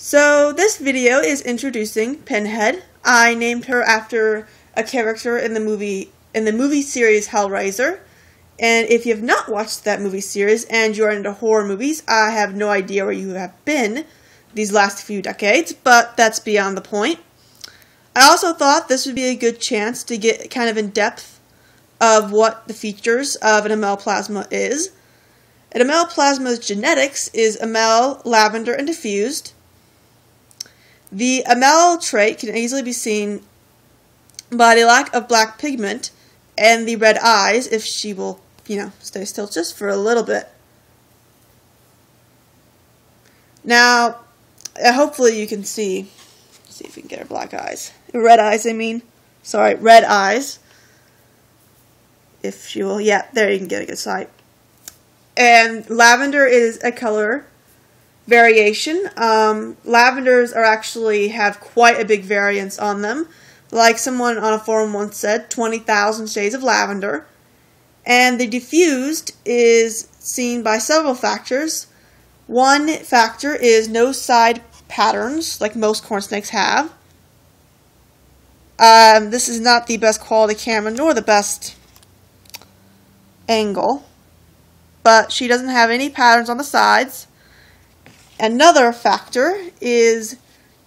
So this video is introducing Pinhead. I named her after a character in the movie series Hellraiser. And if you have not watched that movie series and you're into horror movies, I have no idea where you have been these last few decades, but that's beyond the point. I also thought this would be a good chance to get kind of in depth of what the features of an ML plasma is. An ML plasma's genetics is ML, lavender, and diffused. The ML trait can easily be seen by the lack of black pigment and the red eyes, if she will, stay still just for a little bit. Now, hopefully you can see if we can get her black eyes. Red eyes, I mean. Sorry, red eyes. If she will, yeah, there you can get a good sight. And lavender is a color variation. Lavenders have quite a big variance on them. Like someone on a forum once said, 20,000 shades of lavender. And the diffused is seen by several factors. One factor is no side patterns, like most corn snakes have. This is not the best quality camera, nor the best angle. But she doesn't have any patterns on the sides. Another factor is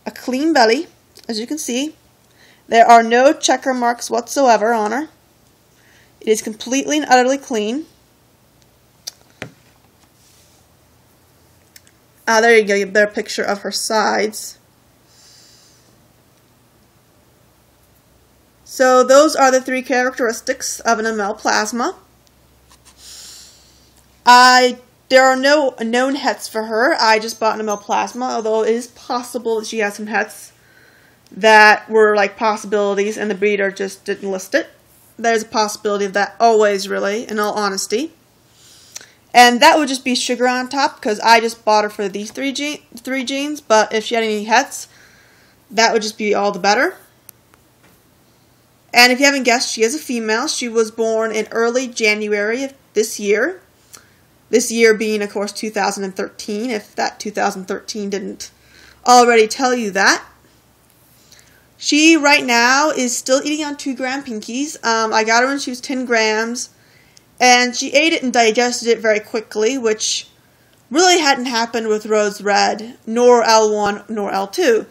a clean belly, as you can see. There are no checker marks whatsoever on her. It is completely and utterly clean. There you go, you have a better picture of her sides. So those are the three characteristics of an ML plasma. There are no known hets for her. I just bought an ML plasma, although it is possible that she has some hets that were like possibilities and the breeder just didn't list it. There's a possibility of that always, really, in all honesty. And that would just be sugar on top, because I just bought her for these three genes, but if she had any hets, that would just be all the better. And if you haven't guessed, she is a female. She was born in early January of this year. This year being, of course, 2013, if that 2013 didn't already tell you that. She, right now, is still eating on 2-gram pinkies. I got her when she was 10 grams, and she ate it and digested it very quickly, which really hadn't happened with Rose Red, nor L1, nor L2.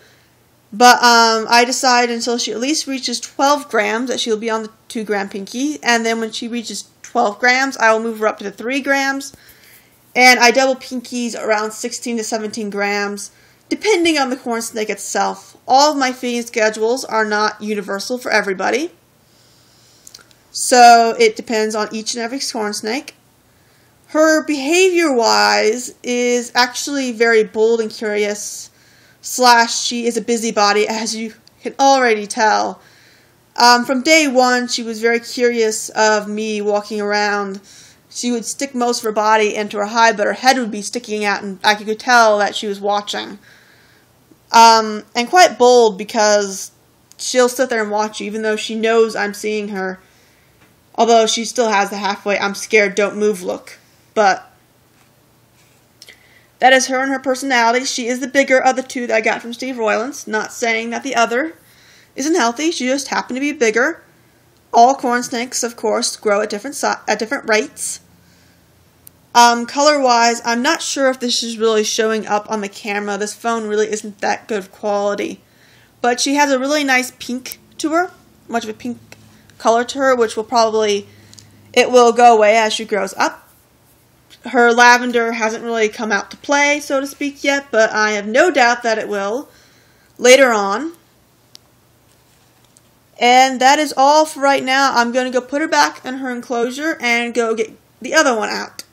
But I decided until she at least reaches 12 grams that she'll be on the 2-gram pinky, and then when she reaches 12 grams, I will move her up to the 3 grams, and I double pinkies around 16 to 17 grams, depending on the corn snake itself. All of my feeding schedules are not universal for everybody, so it depends on each and every corn snake. Her behavior-wise is actually very bold and curious, / she is a busybody, as you can already tell. From day one, she was very curious of me walking around. She would stick most of her body into her hide, but her head would be sticking out, and I could tell that she was watching. And quite bold, because she'll sit there and watch you, even though she knows I'm seeing her. Although she still has the halfway, I'm scared, don't move look. But that is her and her personality. She is the bigger of the two that I got from Steve Roylance. Not saying that the other isn't healthy, she just happened to be bigger. All corn snakes, of course, grow at different rates. Color-wise, I'm not sure if this is really showing up on the camera. This phone really isn't that good of quality. But she has a really nice pink to her, much of a pink color to her, which it will go away as she grows up. Her lavender hasn't really come out to play, so to speak, yet, but I have no doubt that it will later on. And that is all for right now. I'm going to go put her back in her enclosure and go get the other one out.